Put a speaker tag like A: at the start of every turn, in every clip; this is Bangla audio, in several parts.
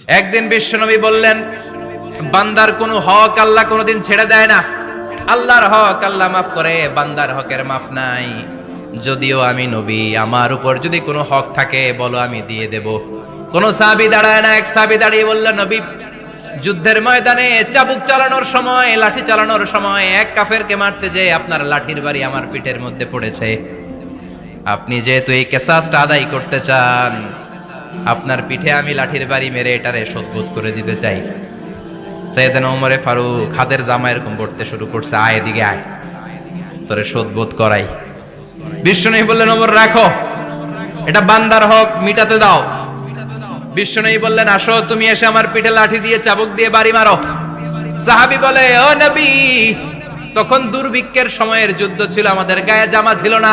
A: একদিন বিশ্বনবী বললেন, বান্দার কোনো হক আল্লাহ কোনোদিন ছেড়ে দেয় না। আল্লাহর হক আল্লাহ মাফ করে, বান্দার হকের মাফ নাই। যদিও আমি নবী, আমার উপর যদি কোনো হক থাকে বলো, আমি দিয়ে দেব। কোন সাহাবী দাঁড়ায় না। এক সাহাবী দাঁড়িয়ে বললেন, নবী, যুদ্ধের ময়দানে চাবুক চালানোর সময়, লাঠি চালানোর সময় এক কাফেরকে মারতে যে আপনার লাঠির বাড়ি আমার পিঠের মধ্যে পড়েছে। আপনি যেহেতু এই কেসাসটা আদায় করতে চান, আপনার পিঠে আমি লাঠির বাড়ি মেরে এটারে শোধবোধ করে দিতে চাই। সাইয়েদনা ওমরে ফারুক হাতের জামা এরকম পড়তে শুরু করছে, আয় এদিকে আয়, তোরে শোধবোধ করাই। বিশ্বনবী বললেন, ওমর রাখো, এটা বান্দার হক, মিটাতে দাও। বিশ্বনবী বললেন, আসো, তুমি এসে আমার পিঠে লাঠি দিয়ে চাবুক দিয়ে বাড়ি মারো। সাহাবী বলে, ও নবী, তখন দুর্ভিক্ষের সময়ের যুদ্ধ ছিল, আমাদের গায়ে জামা ছিল না।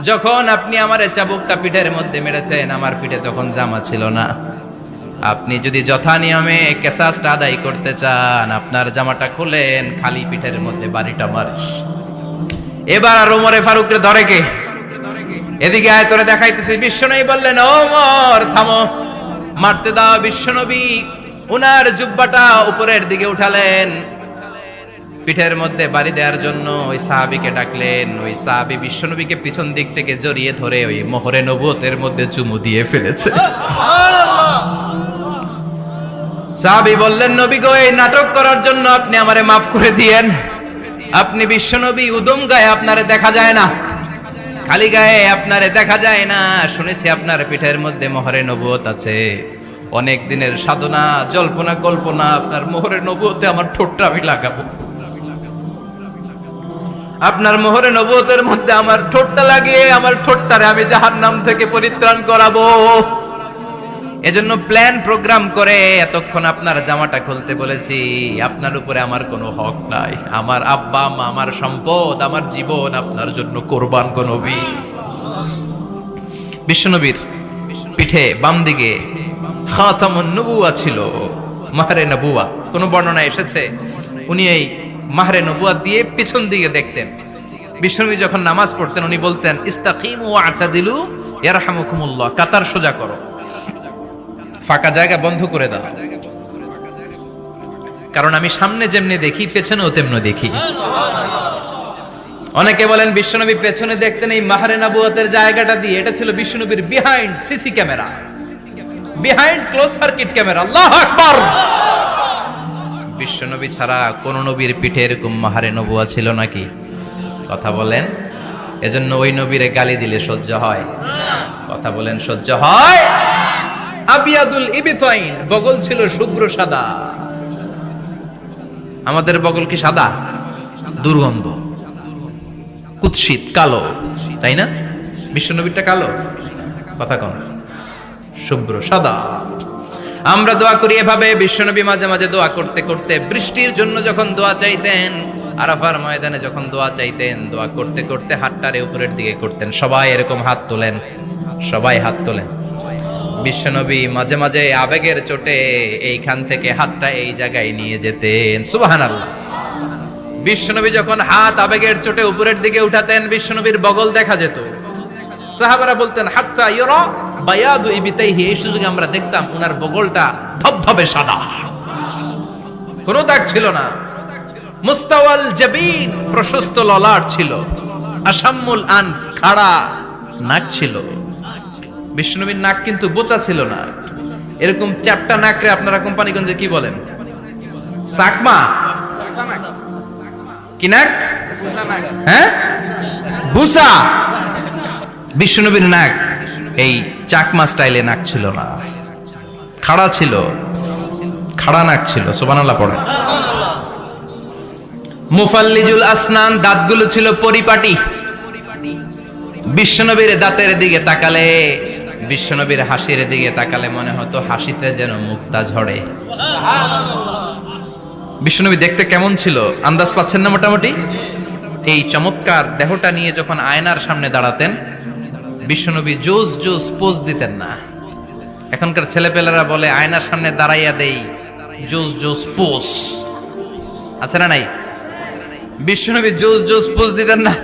A: যখন আপনি আমার চাবুকটা পিঠের মধ্যে মেরেছেন, আমার পিঠে তখন জামা ছিল না। আপনি যদি যথা নিয়মে কেসাসটা আদায় করতে চান, আপনার জামাটা খুলেন, খালি পিঠের মধ্যে বাড়িটা মারিস। এবার আর ওমরে ফারুককে ধরে কে? এদিকে আয়, তোরে দেখাইতেছি। বিশ্বনবী বললেন, ওমর থামো, মারতে দাও। বিশ্বনবী উনার জুব্বাটা উপরের দিকে উঠালেন, পিঠের মধ্যে বাড়ি দেওয়ার জন্য ওই সাহাবীকে ডাকলেন। ওই সাহাবী বিশ্বনবীকে পিছন দিক থেকে জড়িয়ে ধরে ওই মোহরে নবুয়তের মধ্যে চুমু দিয়ে ফেলেছে। সাহাবী বললেন, নবী গো, এই নাটক করার জন্য আপনি আমারে মাফ করে দিয়েন। আপনি বিশ্বনবী, উদম গায়ে আপনারে দেখা যায় না, খালি গায়ে আপনারে দেখা যায় না। শুনেছি আপনার পিঠের মধ্যে মোহরে নবুয়ত আছে। অনেক দিনের সাধনা, জল্পনা কল্পনা, আপনার মোহরে নবুয়তে আমার ঠোঁটটা আমি লাগাবো। আপনার মোহরে নবুয়তের মধ্যে আমার ঠোঁটটা লাগিয়ে আমার ঠোঁটটারে আমি জাহান্নাম থেকে পরিত্রাণ করাবো। এজন্য প্ল্যান প্রোগ্রাম করে এতক্ষণ আপনার জামাটা খুলতে বলেছি। আপনার উপরে আমার কোনো হক নাই। আমার আব্বা মা, আমার সম্পদ, আমার জীবন আপনার জন্য কোরবান গো নবী। বিশ্বনবীর পিঠে বাম দিকে খাতামুন নবুওয়া ছিল, মাহরে নবুওয়া। কোন বর্ণনা এসেছে উনি এই মাহরে নবুওয়া দিয়ে পিছন দিকে দেখতেন। বিশ্বনবী যখন নামাজ পড়তেন উনি বলতেন, ইস্তাকিমু ওয়া'তাদিলু ইয়ারহামুকুমুল্লাহ, কাতার সোজা করো, ফাঁকা জায়গা বন্ধ করে দাও। কারণ আমি সামনে যেমনি দেখি, পেছনেও তেমনি দেখি। অনেকে বলেন বিশ্বনবী পেছনে দেখতেন এই মাহরে নবুয়তের জায়গাটা দিয়ে। এটা ছিল বিশ্বনবীর behind CC camera, behind close circuit camera. আল্লাহু আকবার। বিশ্বনবী ছাড়া কোন নবীর পিঠে এরকম মাহরে নবুয়া ছিল নাকি? কথা বলেন। এজন্য ওই নবীরে গালি দিলে সহ্য হয়? কথা বলেন, সহ্য হয়? আবিয়াদুল ইবতাইন, বগল ছিল শুভ্র সাদা। আমাদের বগল কি সাদা? দুর্গন্ধ, কুৎসিত, কালো, তাই না? বিশ্বনবীরটা কালো? কথা কন, শুভ্র সাদা। আমরা দোয়া করি এভাবে। বিশ্বনবী মাঝে মাঝে দোয়া করতে করতে, বৃষ্টির জন্য যখন দোয়া চাইতেন, আরাফার ময়দানে যখন দোয়া চাইতেন, দোয়া করতে করতে হাতটারে উপরের দিকে করতেন। সবাই এরকম হাত তোলেন, সবাই হাত তোলেন। বিশ্বনবী মাঝে মাঝে আবেগের চোটে এইখান থেকে হাতটা এই জায়গায় নিয়ে যেতেন। সুবহানাল্লাহ। বিশ্বনবী যখন হাত আবেগের চোটে উপরের দিকে উঠাতেন, বিশ্বনবীর বগল দেখা যেত। সাহাবারা বলতেন, হাত্তা ইরা বায়াদু ইবতাইহি, এই সুযোগে আমরা দেখতাম উনার বগলটা ধবধবে সাদা, কোনো দাগ ছিল না। মুস্তাওয়াল জাবিন, প্রশস্ত ললাট ছিল। আসাম্মুল আনফ, খাড়া নাক ছিল। বিশ্বনবীর নাক কিন্তু বোচা ছিল না। এরকম চ্যাপটা নাকরে আপনারা কোম্পানিগঞ্জে কি বলেন? চাকমা? কি নাক? হ্যাঁ, বুসা। বিশ্বনবীর নাক এই চাকমা স্টাইলে নাক ছিল না, খাড়া ছিল, খাড়া নাক ছিল। সুবহানাল্লাহ পড়েন। মুফাল্লিজুল আসনান, দাঁতগুলো ছিল পরিপাটি। বিশ্বনবীর দাঁতের দিকে তাকালে, বিশ্বনবীর হাসির দিকে তাকালে মনে হতো হাসিতে যেন মুক্তা ঝরে। বিশ্বনবী দেখতে কেমন ছিল আন্দাজ পাচ্ছেন না মোটামুটি? এই চমৎকার দেহটা নিয়ে যখন আয়নার সামনে দাঁড়াতেন, বিশ্বনবী জোস জোস পোজ দিতেন না। এখনকার ছেলেপেলেরা বলে আয়নার সামনে দাঁড়াইয়া দেই জোস জোস পোজ, আছে না নাই? বিশ্বনবী জোস জোস পোজ দিতেন না।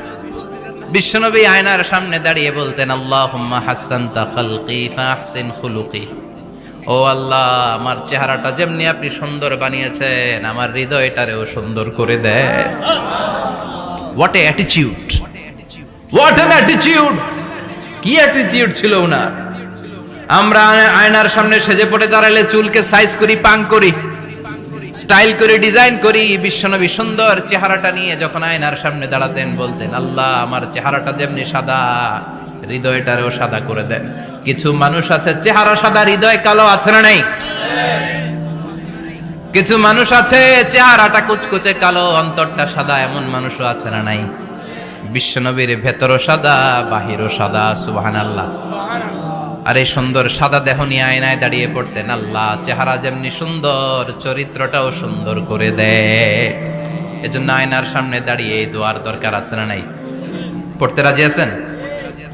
A: বিশ্বনবী আয়নার সামনে দাঁড়িয়ে বলতেন, আল্লাহুম্মা হাসানতা খালকি ফাহসিন খুলুকি ও আল্লাহ, আমার চেহারাটা যেমনি আপনি সুন্দর বানিয়েছেন, আমার হৃদয়টারেও সুন্দর করে দেন। What a attitude, what an attitude! কি অ্যাটিটিউড ছিল ওনার! আমরা আয়নার সামনে সেজে পড়ে দাঁড়ালে চুলকে সাইজ করি, পাং করি, স্টাইল করে, ডিজাইন করি। বিশ্বনবী সুন্দর চেহারাটা নিয়ে যখন আয়নার সামনে দাঁড়াতেন, বলতেন আল্লাহ, আমার চেহারাটা যেমনি সাদা, হৃদয়টারেও সাদা করে দেন। কিছু মানুষ আছে চেহারা সাদা, হৃদয় কালো, আছে না নাই? কিছু মানুষ আছে চেহারাটা কুচকুচে কালো, অন্তরটা সাদা, এমন মানুষও আছে না নাই? বিশ্বনবীর ভেতরও সাদা, বাহিরও সাদা। সুবহানাল্লাহ। আর এই সুন্দর সাদা দেহ নিয়ে আয়নায় দাঁড়িয়ে পড়তেন, আল্লাহ, চেহারা যেমনি সুন্দর, চরিত্রটাও সুন্দর করে দেয়। এজন্য আয়নার সামনে দাঁড়িয়ে এই দোয়ার দরকার আছে না নাই? পড়তে রাজি আছেন?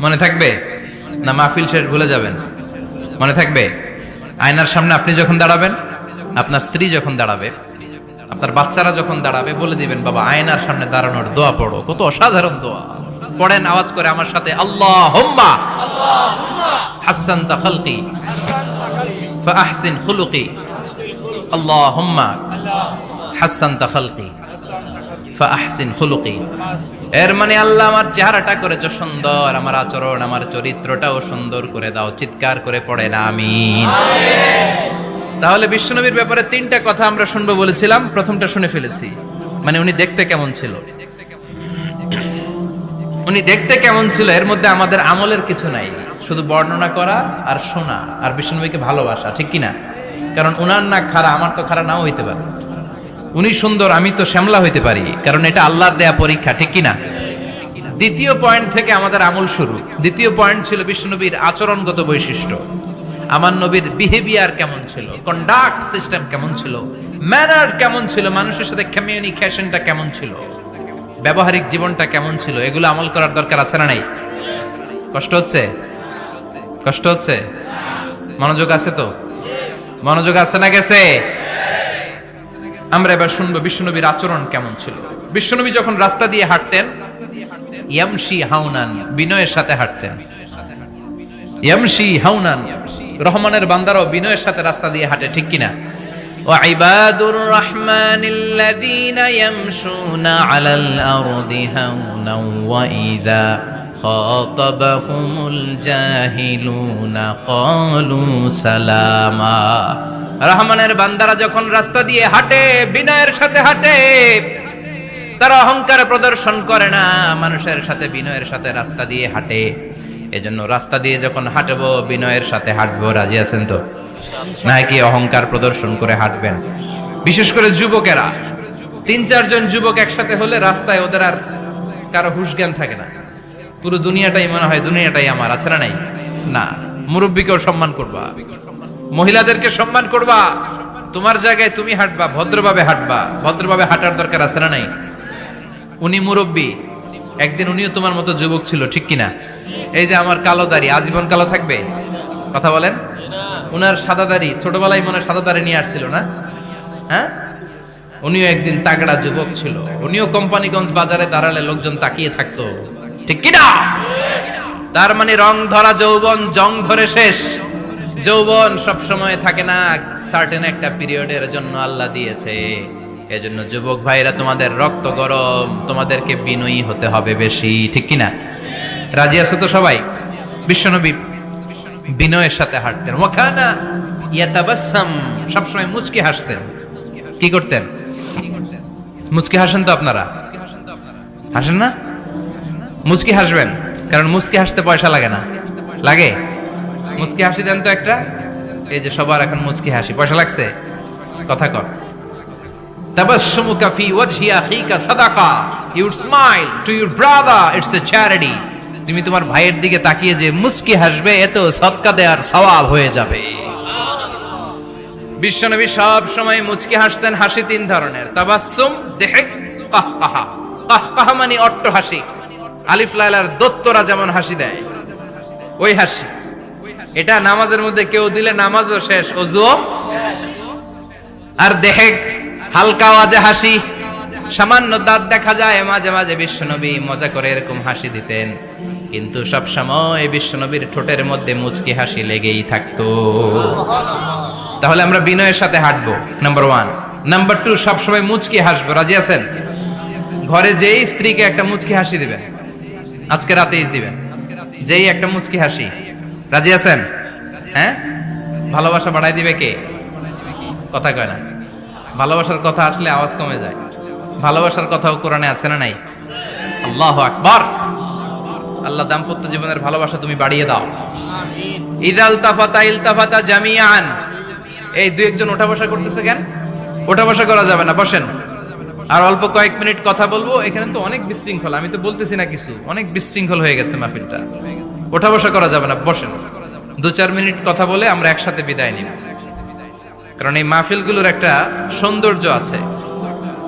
A: মনে থাকবে না মাহফিল শেষ ভুলে যাবেন? মনে থাকবে? আয়নার সামনে আপনি যখন দাঁড়াবেন, আপনার স্ত্রী যখন দাঁড়াবে, আপনার বাচ্চারা যখন দাঁড়াবে, বলে দিবেন, বাবা, আয়নার সামনে দাঁড়ানোর দোয়া পড়ো। কত অসাধারণ দোয়া! পড়েন আওয়াজ করে আমার সাথে, আল্লাহুম্মা হাসসানতা খালকি ফাআহসিন খুলুকি, আল্লাহুম্মা হাসসানতা খালকি ফাআহসিন খুলুকি। এর মানে, আল্লাহ, আমার চেহারাটা করেছো সুন্দর, আমার আচরণ, আমার চরিত্রটাও সুন্দর করে দাও। চিৎকার করে পড়েন আমিন। তাহলে বিশ্বনবীর ব্যাপারে তিনটা কথা আমরা শুনবো বলেছিলাম, প্রথমটা শুনে ফেলেছি। মানে উনি দেখতে কেমন ছিল, উনি দেখতে কেমন ছিল, এর মধ্যে আমাদের আমলের কিছু নাই, শুধু বর্ণনা করা আর শোনা আর বিশ্বনবীকে ভালোবাসা, ঠিক কিনা? কারণ উনার না খাড়া, আমার তো খাড়া নাও হইতে পারে। উনি সুন্দর, আমি তো শ্যামলা হইতে পারি, কারণ এটা আল্লাহর দেয়া পরীক্ষা, ঠিক কিনা? দ্বিতীয় পয়েন্ট থেকে আমাদের আমল শুরু। দ্বিতীয় পয়েন্ট ছিল বিশ্বনবীর আচরণগত বৈশিষ্ট্য। আমার নবীর বিহেভিয়ার কেমন ছিল, কন্ডাক্ট সিস্টেম কেমন ছিল, ম্যানার কেমন ছিল, মানুষের সাথে কমিউনিকেশনটা কেমন ছিল, ব্যবহারিক জীবনটা কেমন ছিল, এগুলো আমল করার দরকার আছে না নাই? কষ্ট হচ্ছে? কষ্ট হচ্ছে? মনোযোগ আছে তো? মনোযোগ আছে না গেছে? আমরা এবার শুনবো বিশ্বনবীর আচরণ কেমন ছিল। বিশ্বনবী যখন রাস্তা দিয়ে হাঁটতেন, ইয়ামশি হাউনান, বিনয়ের সাথে হাঁটতেন। ইয়ামশি হাউনান, রহমানের বান্দারাও বিনয়ের সাথে রাস্তা দিয়ে হাঁটে, ঠিক কিনা? ওয়াইবাদুর রহমানিল্লাযীনা ইয়ামশুনা আলাল আরদি হাওনাও ওয়া ইযা খাতাবাহুমুল জাহিলুনা ক্বালু সালামা। রহমানের বান্দারা যখন রাস্তা দিয়ে হাঁটে, বিনয়ের সাথে হাঁটে, তারা অহংকার প্রদর্শন করে না, মানুষের সাথে বিনয়ের সাথে রাস্তা দিয়ে হাঁটে। এজন্য রাস্তা দিয়ে যখন হাঁটবো, বিনয়ের সাথে হাঁটবো। রাজি আছেন তো? নাকি অহংকার প্রদর্শন করে হাঁটবেন? বিশেষ করে যুবকেরা, ৩-৪ জন যুবক একসাথে হলে রাস্তায় ওদের আর কারো হুঁশ জ্ঞান থাকে না, পুরো দুনিয়াটাই মনে হয় দুনিয়াটাই আমার, আছে না নাই? না, মুরব্বীকেও সম্মান করবা, মহিলাদেরকে সম্মান করবা, তোমার জায়গায় তুমি হাঁটবা, ভদ্রভাবে হাঁটবা। ভদ্রভাবে হাঁটার দরকার আছে না নাই? উনি মুরব্বী, একদিন উনিও তোমার মতো যুবক ছিল, ঠিক কিনা? এই যে আমার কালো দাড়ি, আজীবন কালো থাকবে? কথা বলেন। উনার সাদা দাড়ি, ছোটবেলায় মনে সাদা দাড়ি নিয়ে আসছিল না? হ্যাঁ, উনিও একদিন তাগড়া যুবক ছিল। উনিও কোম্পানিগঞ্জ বাজারে দাঁড়ালে লোকজন তাকিয়ে থাকতো, ঠিক কিনা? তার মানে রং ধরা যৌবন জং ধরে শেষ। যৌবন সব সময় থাকে না, সার্টেন একটা পিরিয়ডের জন্য আল্লাহ দিয়েছে। এজন্য যুবক ভাইরা, তোমাদের রক্ত গরম, তোমাদেরকে বিনয়ী হতে হবে বেশি, ঠিক কিনা? রাজি আছো তো সবাই? বিশ্বনবী বিনয়ের সাথে হাঁটতেন। ওয়াকানা ইয়াতাবাসসাম, সবসময় মুচকি হাসতেন। কি করতেন? মুচকি হাসেন তো আপনারা? হাসেন না? মুচকি হাসবেন, কারণ মুচকি হাসতে পয়সা লাগে না। লাগে? মুচকি হাসি দেন তো একটা। এই যে সবার এখন মুচকি হাসি, পয়সা লাগছে? কথা কর। তাবাসসুমুকা ফি ওয়াজহি আখিকা সাদাকা, you smile to your brother, it's a charity. তুমি তোমার ভাইয়ের দিকে তাকিয়ে যে মুচকি হাসবে, এত সদকা দেওয়ার সওয়াব হয়ে যাবে। বিশ্বনবী সব সময় মুচকি হাসতেন। হাসি 3 ধরনের, তাবাসসুম, দিহক, কাহকাহা। কাহকাহা মানে অট্ট হাসি, আলিফ লাইলার দত্তরা যেমন হাসি দেয়, ওই হাসি। এটা নামাজের মধ্যে কেউ দিলে নামাজও শেষ, ওযুও শেষ। আর দিহক, হালকা আওয়াজে হাসি, সামান্য দাঁত দেখা যায় মাঝে মাঝে। বিশ্বনবী মজা করে এরকম হাসি দিতেন, কিন্তু সব সময় বিশ্বনবীর ঠোঁটের মধ্যে মুচকি হাসি লেগেই থাকতো। তাহলে আমরা বিনয়ের সাথে হাঁটবো, নাম্বার 1। নাম্বার 2, সবসময় মুচকি হাসবো। রাজি আছেন? ঘরে যেই স্ত্রীকে একটা মুচকি হাসি দিবেন, আজকে রাতেই দিবেন, যেই একটা মুচকি হাসি। রাজি আছেন? হ্যাঁ, ভালোবাসা বাড়াই দিবে কে? কথা কয় না। ভালোবাসার কথা আসলে আওয়াজ কমে যায়। ভালোবাসার কথাও কোরআনে আছে না নাই? আল্লাহু আকবার। আল্লাহ দাম্পত্য জীবনের ভালোবাসা তুমি বাড়িয়ে দাও। ইদাল তাফাতা ইলতাফাতা জামিআন। এই দুই একজন ওঠা বসা করতেছে কেন? ওঠা বসা করা যাবে না, বসেন। আর অল্প কয়েক মিনিট কথা বলবো। এখানে তো অনেক বিশৃঙ্খলা, আমি তো বলতেছি না কিছু, অনেক বিশৃঙ্খল হয়ে গেছে মাহফিলটা। ওঠা বসা করা যাবে না, বসেন। 2-4 মিনিট কথা বলে আমরা একসাথে বিদায় নিব। কারণ এই মাহফিলগুলোর একটা সৌন্দর্য আছে,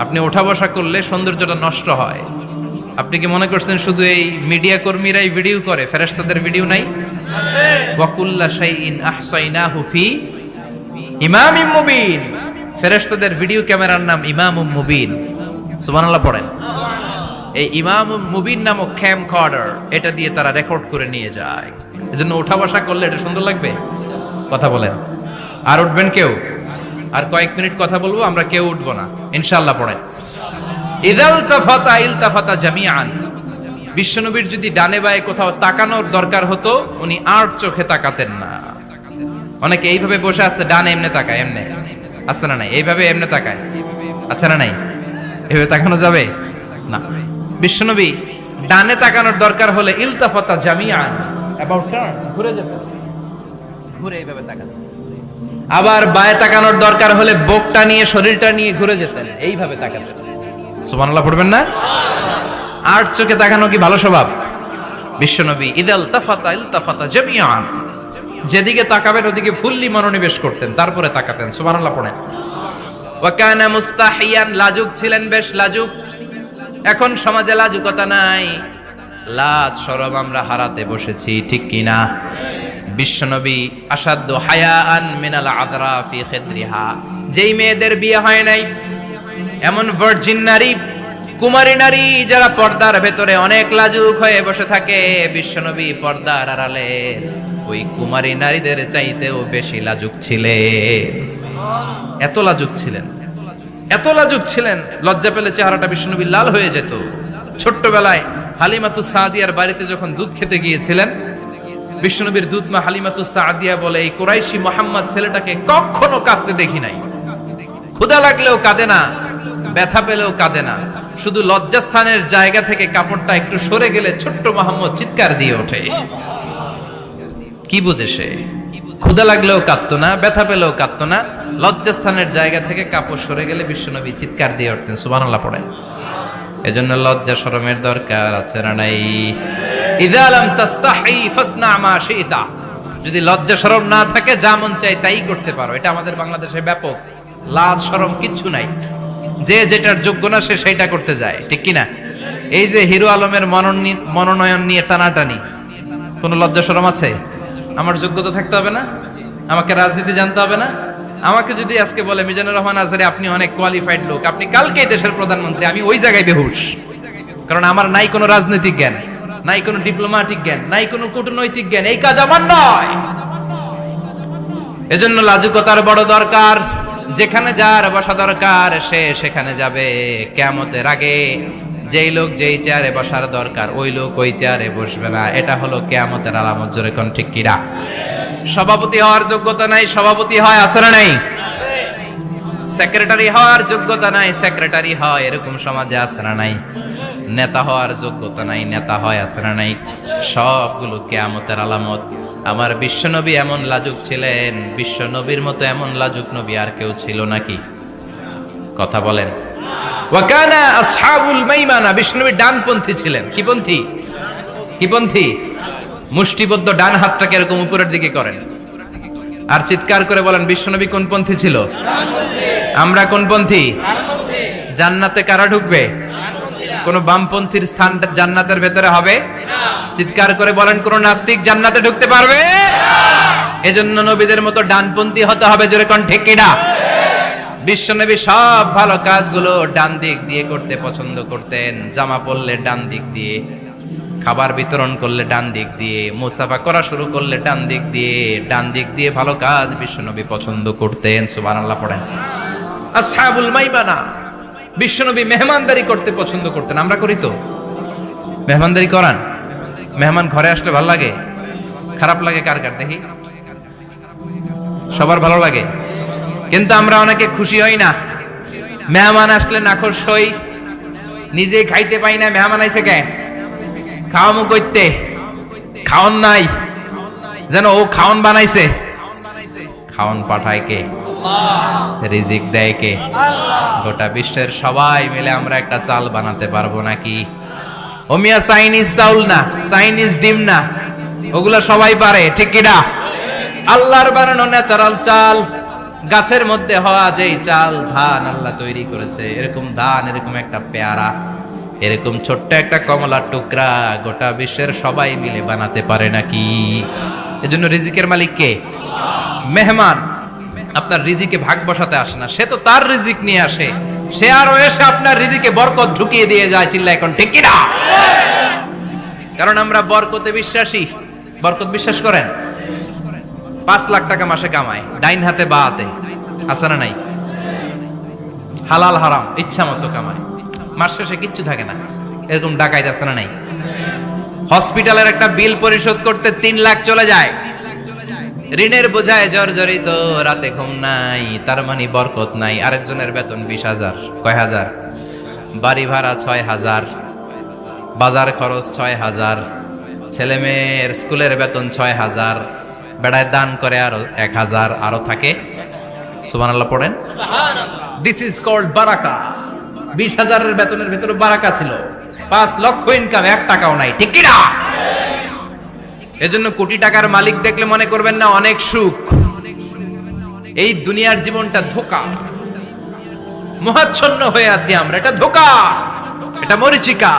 A: আপনি ওঠা বসা করলে সৌন্দর্যটা নষ্ট হয়। আপনি কি মনে করছেন শুধু এই মিডিয়া কর্মীরাই ভিডিও করে, ফেরেশতাদের ভিডিও নাই? ওয়া কুল্লা শাইইন আহসাইনাহু ফি ইমামিম মুবিন। ফেরেশতাদের ভিডিও ক্যামেরার নাম ইমামুম মুবিন। সুবহানাল্লাহ পড়েন। এই ইমামুম মুবিন নামক ক্যামকর্ডার, এটা দিয়ে তারা রেকর্ড করে নিয়ে যায়। এজন্য ওঠা বসা করলে এটা সুন্দর লাগবে। কথা বলেন। আর উঠবেন কেউ? আর কয়েক মিনিট কথা বলবো, আমরা কেউ উঠবো না ইনশাআল্লাহ। পড়েন। ইদাল তাফাতা ইলতাফাতা জামিআন। বিশ্বনবীর যদি ডানে বায়ে কোথাও তাকানোর দরকার হতো, উনি আর চোখে তাকাতেন না। অনেকে এইভাবে বসে আছে, ডানে এমনে তাকায়, এমনে আছে না নাই? এইভাবে এমনে তাকায়, আছে না নাই? এভাবে তাকানো যাবে না। বিশ্বনবী ডানে তাকানোর দরকার হলে ইলতাফাতা জামিআন, অ্যাবাউট টার্ন, ঘুরে যেত, ঘুরে এইভাবে তাকাতেন। আবার বায়ে তাকানোর দরকার হলে বুকটা নিয়ে, শরীরটা নিয়ে ঘুরে যেতেন, এইভাবে তাকাতেন। সুবহানাল্লাহ পড়বেন না? আর চোখে তাকানো কি ভালো স্বভাব? বিশ্বনবী ইদাল তাফাতা ইলতাফাতা জামিআন, যেদিকে তাকাবেন ওদিকে ফুল্লি মনোনিবেশ করতেন, তারপরে তাকাতেন। সুবহানাল্লাহ পড়েন। ওয়া কানা মুস্তাহিয়ান, লাজুক ছিলেন, বেশ লাজুক। এখন সমাজে লাজুকতা নাই, লাজ শরম আমরা হারাতে বসেছি, ঠিক কি না? বিশ্বনবী আসাদ্দু হায়াআন মিনাল আযরা ফি খিদরিহা, যেই মেয়েদের বিয়ে হয় নাই, এমন ভার্জিন নারী, কুমারী নারী যারা পর্দার ভেতরে অনেক লাজুক হয়ে বসে থাকে, বিশ্বনবী পর্দার আড়ালে ওই কুমারী নারীদের চাইতেও বেশি লাজুক ছিলেন। এত লাজুক ছিলেন, এত লাজুক ছিলেন, লজ্জা পেলে চেহারাটা বিশ্বনবী লাল হয়ে যেত। ছোট্টবেলায় হালিমাতুস সাদিয়ার বাড়িতে যখন দুধ খেতে গিয়েছিলেন, বিশ্বনবীর দুধমা হালিমাতুস সাদিয়া বলে, এই কুরাইশি মুহাম্মদ ছেলেটাকে কখনো কাঁদতে দেখি নাই। ক্ষুধা লাগলেও কাঁদে না, ব্যথা পেলেও কাঁদে না, শুধু লজ্জাস্থানের জায়গা থেকে কাপড়টা একটু সরে গেলে ছোট্ট মুহাম্মদ চিৎকার দিয়ে ওঠে। কি বুঝে সে? ক্ষুধা লাগলেও কাঁদতো না, ব্যথা পেলেও কাঁদতো না, লজ্জাস্থানের জায়গা থেকে কাপড় সরে গেলে বিশ্বনবী চিৎকার দিয়ে উঠতেন। সুবহানাল্লাহ পড়েন। এজন্য লজ্জা শরমের দরকার আছে না নাই? ইযা লাম তাস্তাহি ফাসনা মা শিতা। যদি লজ্জা শরম না থাকে, যা মন চাই তাই করতে পারো। এটা আমাদের বাংলাদেশে ব্যাপক। লাজ শরম কিচ্ছু নাই, যে যেটার যোগ্য না সে সেইটা করতে যায়, ঠিক কি না? এই যে হিরো আলমের মনোনয়ন নিয়ে টানাটানি, কোনো লজ্জা শরম আছে? আমার যোগ্যতা থাকতে হবে না? আমাকে রাজনীতি জানতে হবে না? আমাকে যদি আজকে বলে মিজানুর রহমান আজহারী আপনি অনেক কোয়ালিফাইড লোক, আপনি কালকেই দেশের প্রধানমন্ত্রী, আমি ওই জায়গায় বেহুশ। কারণ আমার নাই কোনো রাজনৈতিক জ্ঞান, নাই কোনো ডিপ্লোম্যাটিক জ্ঞান, নাই কোনো কূটনৈতিক জ্ঞান, এই কাজ আমার নয়। এজন্য লাজুকতার বড় দরকার। যেখানে যার বসা দরকার সে সেখানে যাবে। কিয়ামতের আগে যেই লোক যেই চেয়ারে বসার দরকার ওই লোক ওই চেয়ারে বসবে না। এটা হলো কিয়ামতের আলামত। জোরে কোন ঠিক কিরা? সভাপতি হওয়ার যোগ্যতা নাই, সভাপতি হয়, আছে না নাই? সেক্রেটারি হওয়ার যোগ্যতা নাই, সেক্রেটারি হয়, এরকম সমাজে আছে না নাই? নেতা হওয়ার যোগ্যতা নাই, নেতা হয়, আছে না নাই? সবগুলো কিয়ামতের আলামত। আমার বিশ্বনবী এমন লাজুক ছিলেন, বিশ্বনবীর মতো এমন লাজুক নবী আর কেউ ছিল নাকি? কথা বলেন। ওয়া কানা আসহাবুল মাইমানা, বিশ্বনবী ডানপন্থী ছিলেন। কি পন্থী? কি পন্থী? মুষ্টিবদ্ধ ডান হাতটাকে এরকম উপরের দিকে করেন আর চিৎকার করে বলেন, বিশ্বনবী কোন পন্থী ছিল? আমরা কোন পন্থী? জান্নাতে কারা ঢুকবে? কোন বামপন্থীর স্থান জান্নাতের ভেতরে হবে? চিৎকার করে বলেন, কোন নাস্তিক জান্নাতে ঢুকতে পারবে? এজন্য নবীদের মতো ডানপন্থী হতে হবে। জোরে কোন ঠিক কিনা? বিশ্বনবী সব ভালো কাজগুলো ডান দিক দিয়ে করতে পছন্দ করতেন। জামা পরলে ডান দিক দিয়ে, খাবার বিতরণ করলে ডান দিক দিয়ে, মুসাফা করা শুরু করলে ডান দিক দিয়ে ভালো কাজ বিশ্বনবী পছন্দ করতেন। সুবহানাল্লাহ পড়েন। আসহাবুল মাইমানা, বিশ্বনবী মেহমানদারি করতে পছন্দ করতেন। আমরা করি তো? মেহমানদারি করান? মেহমান ঘরে আসলে ভালো লাগে? খারাপ লাগে কার কার দেখি? সবার ভালো লাগে, কিন্তু আমরা অনেকে খুশি হই না। মেহমান আসলে নাখোশ হই, নিজেই খাইতে পাই না। মেহমান আইছে কে? খাওয়ামু কইতে, খাওন নাই, যেন ও খাওন বানাইছে। খাওন পাঠায় কে? রিজিক দেয় কে? গোটা বিশ্বের সবাই মিলে আমরা একটা চাল বানাতে পারবো নাকি? ও মিয়া চাইনিজ চাউল না, চাইনিজ ডিম না, ওগুলা সবাই পারে, ঠিক কিনা? আল্লাহর বানানো ন্যাচারাল চাল, গাছের মধ্যে হওয়া যেই চাল, ধান আল্লাহ তৈরি করেছে, এরকম ধান, এরকম একটা পেয়ারা, এরকম ছোট্ট একটা কমলার টুকরা গোটা বিশ্বের সবাই মিলে বানাতে পারে নাকি? এজন্য রিজিকের মালিক কে? মেহমান আপনার রিজিকে ভাগ বসাতে আসে না, সে তো তার রিজিক নিয়ে আসে, সে আরো এসে আপনার রিজিকে বরকত ঢুকিয়ে দিয়ে যায়। চিল্লা এখন ঠিক কিনা? কারণ আমরা বরকতে বিশ্বাসী। বরকত বিশ্বাস করেন? 5 লাখ টাকা মাসে কামায়, ডাইন হাতে বা হাতে, আছে না নাই? হালাল হারাম ইচ্ছা মতো কামায়, মাস শেষে কিচ্ছু থাকে না, এরকম ডাকাইত আছে না নাই? হসপিটালের একটা বিল পরিশোধ করতে 3 লাখ চলে যায়, ঋণের বোঝায় জর্জরিত, রাতে ঘুম নাই, তার মানে বরকত নাই। আরেকজনের বেতন 20,000, কয় হাজার? বাড়ি ভাড়া 6,000, বাজার খরচ 6,000, ছেলে মেয়ের স্কুলের বেতন 6,000, বেড়ায় দান করে আরো 1,000, আরো থাকে। সুবহানাল্লাহ পড়েন। দিস ইজ কল্ড বারাকা। 20,000-এর বেতনের ভেতরে বারাকা ছিল। 5 লক্ষ ইনকাম, 1 টাকাও নাই, ঠিক কিনা? এজন্য কোটি টাকার মালিক দেখলে মনে করবেন না অনেক সুখ। এই দুনিয়ার জীবনটা ধোঁকা, মহাচ্ছন্ন হয়ে আছি আমরা। এটা ধোঁকা, এটা মরিচিকা,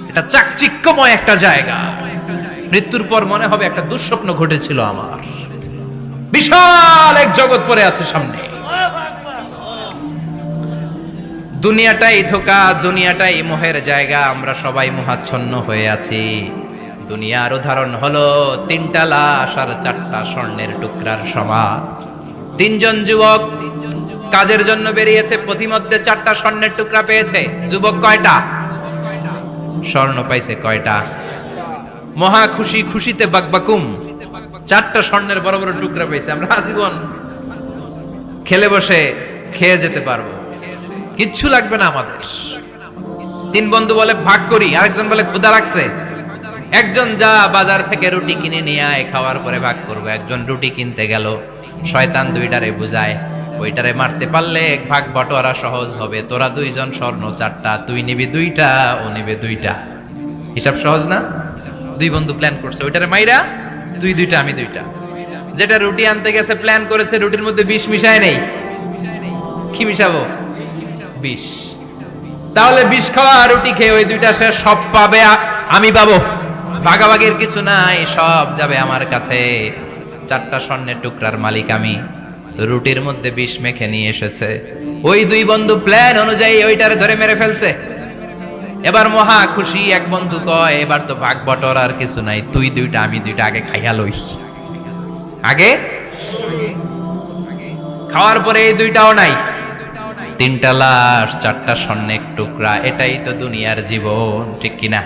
A: এটা চাকচিক্যময় একটা জায়গা। মৃত্যুর পর মনে হবে একটা দুঃস্বপ্ন ঘটেছিল আমার, বিশাল এক জগৎ পড়ে আছে সামনে। দুনিয়াটাই ধোঁকা, দুনিয়াটাই মোহের জায়গা, আমরা সবাই মোহাচ্ছন্ন হয়ে আছি। দুনিয়ার উদাহরণ হলো 3টা লাশ আর 4টা স্বর্ণের টুকরার সমান। 3 জন যুবক কাজের জন্য বেরিয়েছে, পথিমধ্যে 4টা স্বর্ণের টুকরা পেয়েছে। যুবক কয়টা? স্বর্ণ পাইছে কয়টা? মহা খুশি, খুশিতে বাকবাকুম, 4টা স্বর্ণের বড় বড় টুকরা পেয়েছে। আমরা আজীবন খেলে বসে খেয়ে যেতে পারবো, কিচ্ছু লাগবে না আমাদের। 3 বন্ধু বলে ভাগ করি, আরেকজন বলে ক্ষুধা লাগছে। একজন যা বাজার থেকে রুটি কিনে নিয়ে আয়, খাওয়ার পরে ভাগ করবো। একজন রুটি কিনতে গেল, শয়তান 2টারে বুঝায়, ওইটারে মারতে পারলে ভাগ বটোয়ারা সহজ হবে। তোরা 2 জন স্বর্ণ 4টা, তুই নিবি 2টা, ও নিবে 2টা। হিসাব সহজ না? 2 বন্ধু প্ল্যান করছে, ওইটারে মাইরা তুই 2টা, আমি 2টা। যেটা রুটি আনতে গেছে প্ল্যান করেছে, রুটির মধ্যে বিষ মিশায় নেই। কি মিশাবো? বিষ। তাহলে বিষ খাওয়া রুটি খেয়ে ওই 2টা সে সব পাবে, আমি পাবো। ভাগাভাগির কিছু নাই, সব যাবে আমার কাছে। 4টা স্বর্ণের টুকরার মালিক আমি। রুটির মধ্যে বিষ মেখে নিয়ে এসেছে, ওই 2 বন্ধু প্ল্যান অনুযায়ী ওইটারে ধরে মেরে ফেলছে। এবার মহা খুশি। এক বন্ধু কয়, এবার তো ভাগ বটর আর কিছু নাই, তুই 2টা, আমি 2টা, আগে খাইয়া লই। আগে খাওয়ার পরে এই 2টাও নাই। 3টা লাশ, 4টা স্বর্ণের টুকরা। এটাই তো দুনিয়ার জীবন, ঠিক কিনা?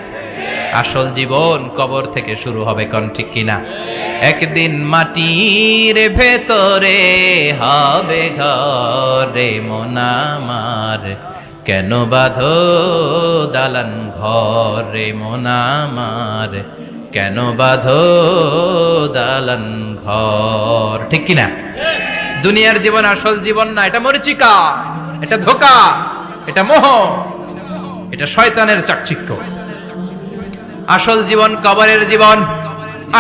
A: আসল জীবন কবর থেকে শুরু হবে, কোন ঠিক কিনা? একদিন মাটির ভেতরে হবে ঘরে মন আমার, কেন বাঁধো দালান ঘরে মন আমার, কেন বাঁধো দালান ঘর, ঠিক কিনা? দুনিয়ার জীবন আসল জীবন না, এটা মরিচিকা, এটা ধোঁকা, এটা মোহ, এটা শয়তানের চাকচিক্য। আসল জীবন কবরের জীবন।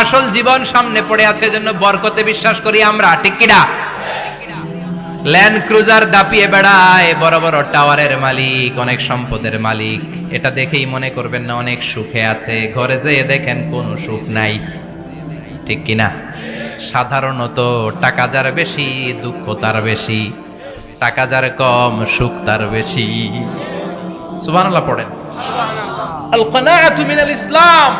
A: আসল জীবন সামনে পড়ে আছে, জন্য বরকতে বিশ্বাস করি আমরা, ঠিক কিনা? ল্যান্ড ক্রুজার দাপিয়ে বেড়ায়, বড় বড় টাওয়ারের মালিক, অনেক সম্পদের মালিক। এটা দেখেই মনে করবেন না অনেক সুখে আছে, ঘরে যেয়ে দেখেন কোনো সুখ নাই, ঠিক কিনা? সাধারণত টাকা যার বেশি, দুঃখ তার বেশি, টাকা যার কম, সুখ তার বেশি। সুবহানাল্লাহ পড়েন। আল কানাআতু মিনাল ইসলাম।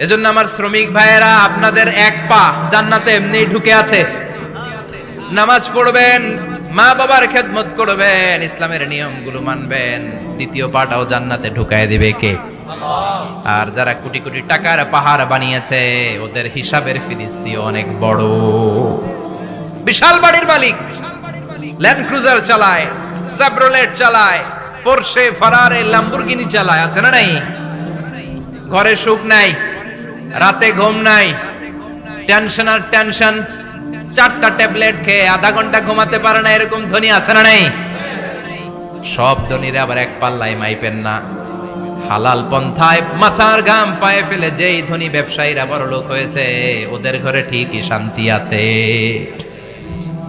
A: এজন্য আমার শ্রমিক ভাইয়েরা, আপনাদের এক পা জান্নাতে এমনি ঢুকে আছে। নামাজ পড়বেন, মা বাবার খেদমত করবেন, ইসলামের নিয়মগুলো মানবেন, দ্বিতীয় পাটাও জান্নাতে ঢুকায় দিবে কে? আর যারা কোটি কোটি টাকার পাহাড় বানিয়েছে, ওদের হিসাবের ফিরিস্তি অনেক বড়। বিশাল বাড়ির মালিক, ল্যান্ড ক্রুজার চালায়, সাব্রোলেট চালায়, পোরশে, ফারারে, ল্যাম্বরগিনি চালায়, আছে না নাই? ঘরে সুখ নাই, রাতে ঘুম নাই, টেনশন আর টেনশন, 4টা ট্যাবলেট খেয়ে আধা ঘন্টা ঘুমাতে পারে না, এরকম ধনী আছে না নাই? সব ধনীরা আবার এক পাল্লায় মাইপেন না। হালাল পন্থায় মাথার ঘাম পায়ে ফেলে যেই ধনী ব্যবসায়ীরা বড় লোক হয়েছে, ওদের ঘরে ঠিকই শান্তি আছে।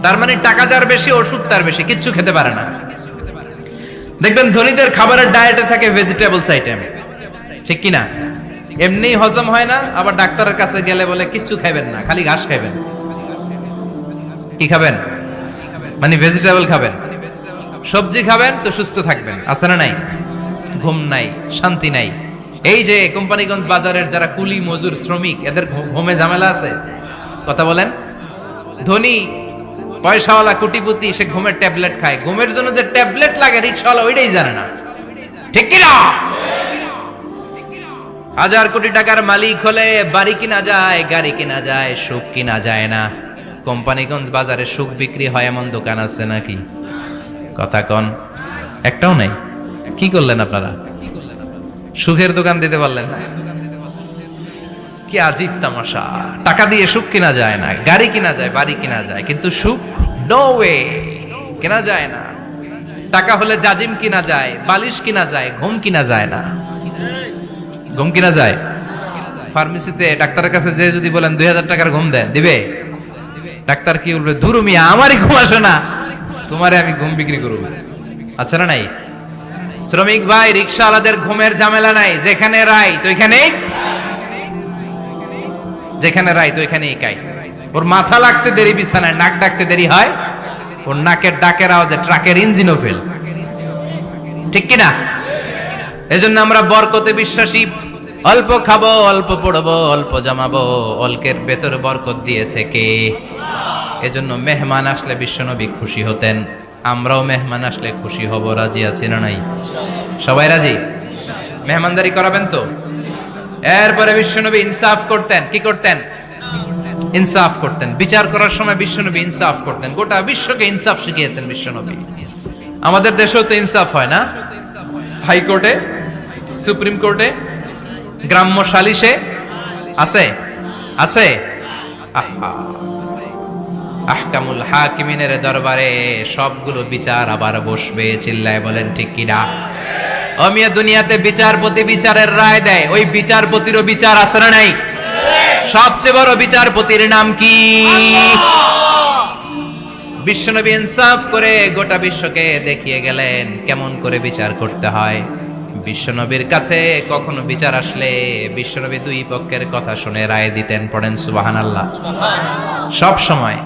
A: তার মানে টাকা যার বেশি, ওষুধ তার বেশি, কিচ্ছু খেতে পারে না। দেখবেন ধনীদের খাবারের ডায়েটে থাকে ভেজিটেবলস আইটেম, ঠিক কিনা? এমনি হজম হয় না, আবার ডাক্তারের কাছে গেলে বলে কিচ্ছু খাবেন না, খালি ঘাস খাবেন। কি খাবেন? মানে ভেজিটেবল খাবেন, সবজি খাবেন তো সুস্থ থাকবেন, আছে না নাই? ঘুম নাই, শান্তি নাই। এই যে কোম্পানিগঞ্জ বাজারের যারা কুলি মজুর শ্রমিক, এদের ঘুমে ঝামেলা আছে? কথা বলেন। ধনী পয়সাওয়ালা কোটিপতি, সে ঘুমের ট্যাবলেট খায়, ঘুমের জন্য যে ট্যাবলেট লাগে রিকশাওয়ালা ওইটাই জানে না, ঠিক কিনা? 1000 কোটি টাকার মালিক হলে বাড়ি কিনা যায়, গাড়ি কিনা যায়, সুখ কিনা যায় না। কোম্পানিগঞ্জ বাজারে সুখ বিক্রি হয় এমন দোকান আছে নাকি? কথা কন, একটাও নাই। কি করলেন আপনারা? সুখের দোকান দিতে পারলেন না? কি আজীব তামাশা! টাকা দিয়ে সুখ কিনা যায় না, গাড়ি কিনা যায়, বাড়ি কিনা যায়, কিন্তু সুখ নো ওয়ে, কেনা যায় না। টাকা হলে জাজিম কিনা যায়, বালিশ কিনা যায়, ঘুম কিনা যায় না। ঘুম কিনা যায়? ফার্মেসিতে ডাক্তারের কাছে যে যদি বলেন 2000 টাকার ঘুম দেন, দিবে? ডাক্তার কি বলবে? ধুরু মিয়া, আমারই ঘুম আসে না, তোমারে আমি ঘুম বিক্রি করব। আচ্ছা না নাই? শ্রমিক ভাই, রিকশাওয়ালাদের ঘুমের ঝামেলা নাই, যেখানে রাই তো ওইখানেই, যেখানে রাই তো ওইখানেই কাই। ওর মাথা লাগতে দেরি বিছানায়, নাক ডাকতে দেরি হয়, ওর নাকের ডাকের আওয়াজে ট্রাকের ইঞ্জিনও ফেল, ঠিক কিনা? এজন্য আমরা বরকতে বিশ্বাসী। অল্প খাবো, অল্প পড়বো, অল্প জমাবো, অল্পের ভেতর বরকত দিয়েছে কে? এজন্য মেহমান আসলে বিশ্বনবী খুশি হতেন, আমরাও মেহমান আসলে খুশি হব। রাজি আছি না নাই? সবাই রাজি? মেহমানদারি করাবেন তো? এরপরে বিশ্বনবী ইনসাফ করতেন। কি করতেন? ইনসাফ করতেন। বিচার করার সময় বিশ্বনবী ইনসাফ করতেন। গোটা বিশ্বকে ইনসাফ শিখিয়েছেন বিশ্বনবী। আমাদের দেশেও তো ইনসাফ হয় না? হাইকোর্টে, সুপ্রিম কোর্টে, গ্রাম্য সালিশে আছে, আছে। আহকামুল হাকিমিনের দরবারে সবগুলো বিচার আবার বসবে। চিল্লায় বলেন ঠিক কিনা? অমিয়া দুনিয়াতে বিচারপতি বিচারের রায় দেয়, ওই বিচারপতিরও বিচার আছে না নাই? সবচেয়ে বড় বিচারপতির নাম কি? বিশ্বনবী ইনসাফ করে গোটা বিশ্বকে দেখিয়ে গেলেন কেমন করে বিচার করতে হয়। বিশ্বনবীর কাছে কখনো বিচার আসলে বিশ্বনবী দুই পক্ষের কথা শুনে রায় দিতেন। পড়েন সুবহানাল্লাহ। সব সময়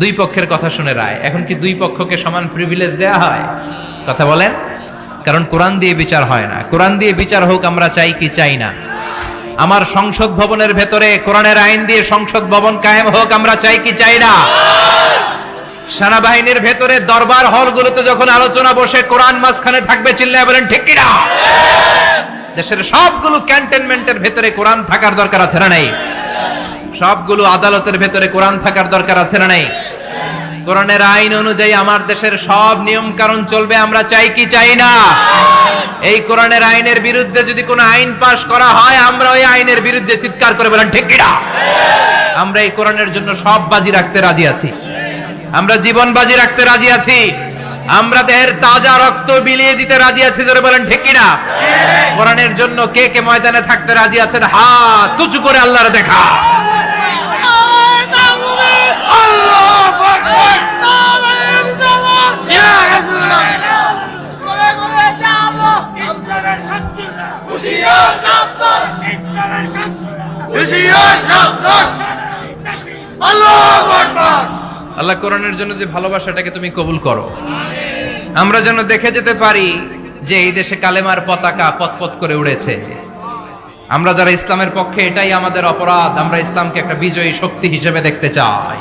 A: দুই পক্ষের কথা শুনে রায়। এখন কি দুই পক্ষকে সমান প্রিভিলেজ দেয়া হয়? কথা বলেন। কারণ কোরআন দিয়ে বিচার হয় না। কোরআন দিয়ে বিচার হোক আমরা চাই কি চাই না? আমার সংসদ ভবনের ভেতরে কোরআনের আইন দিয়ে সংসদ ভবন কায়েম হোক আমরা চাই কি চাই না? সেনাবাহিনীর ভেতরে দরবার হলগুলোতে যখন আলোচনা বসে কোরআন মাঝখানে থাকবে, চিল্লায় বলেন ঠিক কিনা? দেশের সবগুলো ক্যান্টনমেন্টের ভেতরে কোরআন থাকার দরকার আছে না নাই? সবগুলো আদালতের ভেতরে কোরআন থাকার দরকার আছে না নাই? কোরআনের আইন অনুযায়ী আমার দেশের সব নিয়ম কানুন চলবে আমরা চাই কি চাই না? এই কোরআনের আইনের বিরুদ্ধে যদি কোনো আইন পাশ করা হয়, আমরা ওই আইনের বিরুদ্ধে চিৎকার করে বলেন ঠিক কিনা? আমরা এই কোরআনের জন্য সব বাজি রাখতে রাজি আছি। আমরা জীবন বাজি রাখতে রাজি আছি। আমরা দেহের তাজা রক্ত বিলিয়ে দিতে রাজি আছি। জোরে বলেন ঠিক কিনা? কোরআনের জন্য কে কে ময়দানে থাকতে রাজি আছেন? হাত উঁচু করে আল্লাহর দেখা। আল্লাহ কোরআনের জন্য যে ভালোবাসাটাকে তুমি কবুল করো, আমরা যেন দেখে যেতে পারি যে এই দেশে কালেমার পতাকা পতপত করে উড়েছে। আমরা যারা ইসলামের পক্ষে, এটাই আমাদের অপরাধ। আমরা ইসলামকে একটা বিজয়ী শক্তি হিসেবে দেখতে চাই।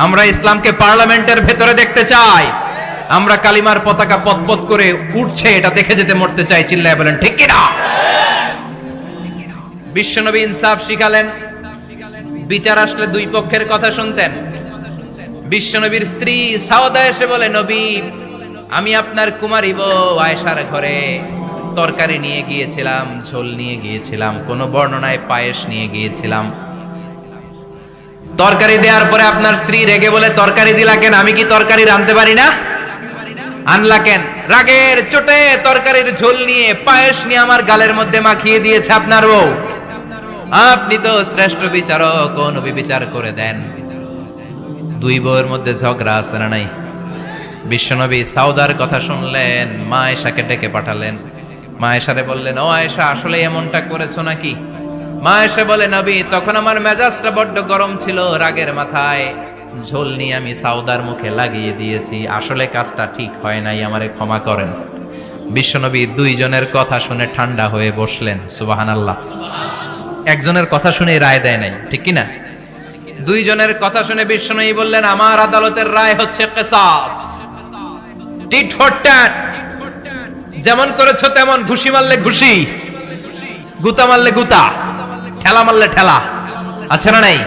A: আমরা ইসলামকে পার্লামেন্টের ভেতরে দেখতে চাই। আমরা কালিমার পতাকা পতপত করে উঠছে এটা দেখে যেতে মরতে চাই। চিল্লায় বলেন ঠিক কিনা? বিশ্বনবী ইনসাফ শিখালেন। বিচার আসলে দুই পক্ষের কথা শুনতেন। বিশ্বনবীর স্ত্রী সাওদা এসে বলে, নবী, আমি আপনার কুমারী বউ আয়েশার ঘরে তরকারি নিয়ে গিয়েছিলাম, ঝোল নিয়ে গিয়েছিলাম, কোন বর্ণনায় পায়েস নিয়ে গিয়েছিলাম। তরকারি দেওয়ার পরে আপনার স্ত্রী রেগে বলে, তরকারি দিলা কেন? আমি কি তরকারি রাঁধতে পারি না? আনলা কেন? রাগের চোটে তরকারির ঝোল নিয়ে পায়েস নিয়ে আমার গালের মধ্যে মাখিয়ে দিয়েছে আপনার বউ। আপনি তো শ্রেষ্ঠ বিচারক, কোন বিচার করে দেন। দুই বউয়ের মধ্যে ঝগড়া আছে না নাই? বিশ্বনবী সাউদার কথা শুনলেন, মা আয়েশাকে ডেকে পাঠালেন। মা আয়েশারে বললেন, ও আয়েশা, আসলে এমনটা করেছো নাকি? মা আয়েশা বলে, নবী, তখন আমার মেজাজটা বড্ড গরম ছিল, রাগের মাথায় ঝোল নিয়ে আমি সাউদার মুখে লাগিয়ে দিয়েছি। আসলে কাজটা ঠিক হয় নাই, আমারে ক্ষমা করেন। বিশ্বনবী দুইজনের কথা শুনে ঠান্ডা হয়ে বসলেন। সুবহানাল্লাহ। একজনের কথা শুনে রায় দেয় নাই, ঠিক কিনা? দুইজনের কথা শুনে বিশ্বনবী বললেন, আমার আদালতের রায় হচ্ছে কিসাস, টিট ফর ট্যাট। যেমন করেছো তেমন, ঘুষি মারলে ঘুষি, গুতা মারলে গুতা, ঠেলা মারলে ঠেলা। আচ্ছা না নাই?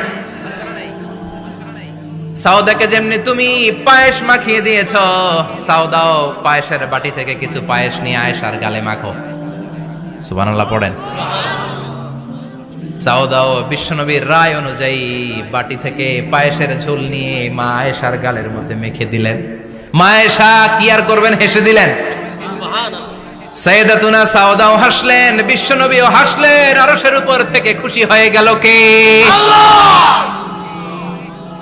A: সাউদাকে যেমনি তুমি পায়েস মাখিয়ে দিয়েছ, সাউদাও পায়েসের বাটি থেকে কিছু পায়েস নিয়ে আয়েশার গালে মাখো। সুবহানাল্লাহ পড়েন। সাউদাও বিশ্বনবীর রায় অনুযায়ী বাটি থেকে পায়েসের ঝোল নিয়ে মা আয়েশার গালের মধ্যে মেখে দিলেন। মা আয়েশা কি আর করবেন, হেসে দিলেন। সাইয়েদাতুনা সাউদাও হাসলেন, বিশ্বনবীও হাসলেন। আরশের উপর থেকে খুশি হয়ে গেল কে? আল্লাহ।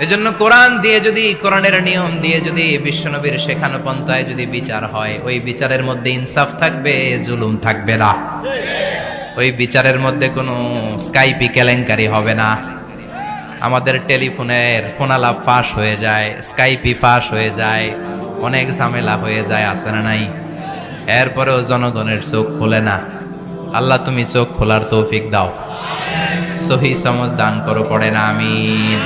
A: এজন্য কোরআন দিয়ে যদি, কোরআনের নিয়ম দিয়ে যদি, বিশ্বনবীর শেখানো পন্থায় যদি বিচার হয়, ওই বিচারের মধ্যে ইনসাফ থাকবে, জুলুম থাকবে না। ওই বিচারের মধ্যে কোনো স্কাইপি কেলেঙ্কারি হবে না। আমাদের টেলিফোনের ফোনালাপ ফাঁস হয়ে যায়, স্কাইপি ফাঁস হয়ে যায়, অনেক ঝামেলা হয়ে যায়, আছে না নাই? এরপরেও জনগণের চোখ খোলে না। আল্লাহ তুমি চোখ খোলার তৌফিক দাও, সহি সমঝ দান করো, পড়ে না আমিন।